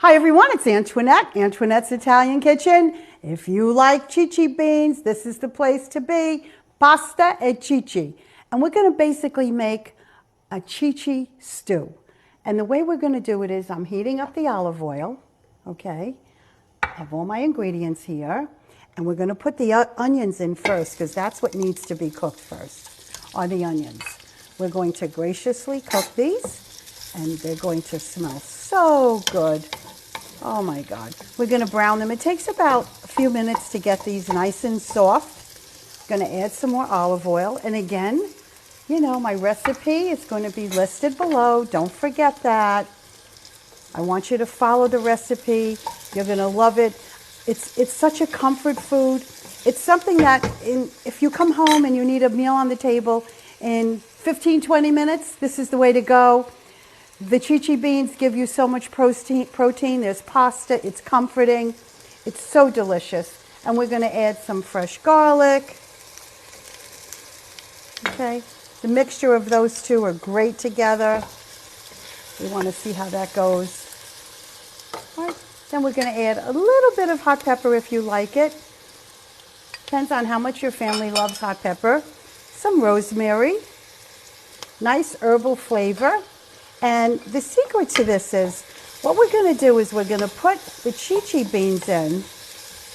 Hi everyone, it's Antoinette, Antoinette's Italian Kitchen. If you like Ceci beans, this is the place to be. Pasta e Ceci. And we're going to basically make a Ceci stew. And the way we're going to do it is I'm heating up the olive oil, okay? I have all my ingredients here. And we're going to put the onions in first because that's what needs to be cooked first, are the onions. We're going to graciously cook these and they're going to smell so good. Oh my God. We're going to brown them. It takes about a few minutes to get these nice and soft. Going to add some more olive oil. And again, you know, my recipe is going to be listed below. Don't forget that. I want you to follow the recipe. You're going to love it. It's such a comfort food. It's something that if you come home and you need a meal on the table in 15, 20 minutes, this is the way to go. The Ceci beans give you so much protein. There's pasta. It's comforting. It's so delicious. And we're going to add some fresh garlic. Okay. The mixture of those two are great together. We want to see how that goes. All right. Then we're going to add a little bit of hot pepper if you like it. Depends on how much your family loves hot pepper. Some rosemary. Nice herbal flavor. And the secret to this is, what we're going to do is we're going to put the Ceci beans in,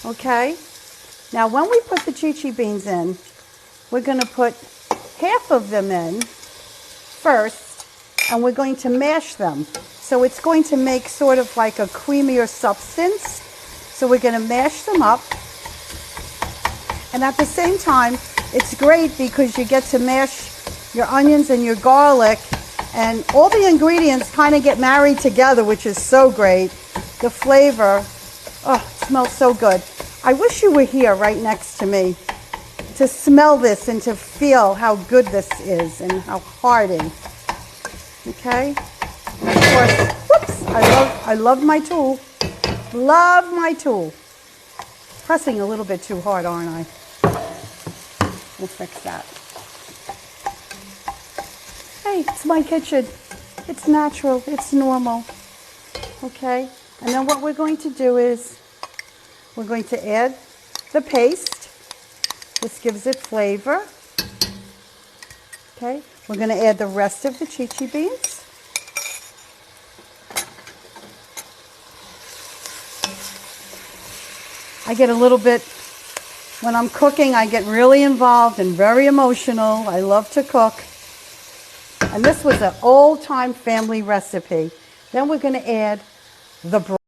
okay? Now, when we put the Ceci beans in, we're going to put half of them in first, and we're going to mash them. So it's going to make sort of like a creamier substance. So we're going to mash them up. And at the same time, it's great because you get to mash your onions and your garlic, and all the ingredients kind of get married together, which is so great. The flavor, oh, it smells so good. I wish you were here right next to me to smell this and to feel how good this is and how hearty. Okay? And of course, whoops, I love my tool. Love my tool. Pressing a little bit too hard, aren't I? We'll fix that. Hey, it's my kitchen. It's natural. It's normal. Okay? And then what we're going to do is we're going to add the paste. This gives it flavor. Okay? We're going to add the rest of the Ceci beans. I get a little bit, when I'm cooking, I get really involved and very emotional. I love to cook. And this was an old-time family recipe. Then we're going to add the broth.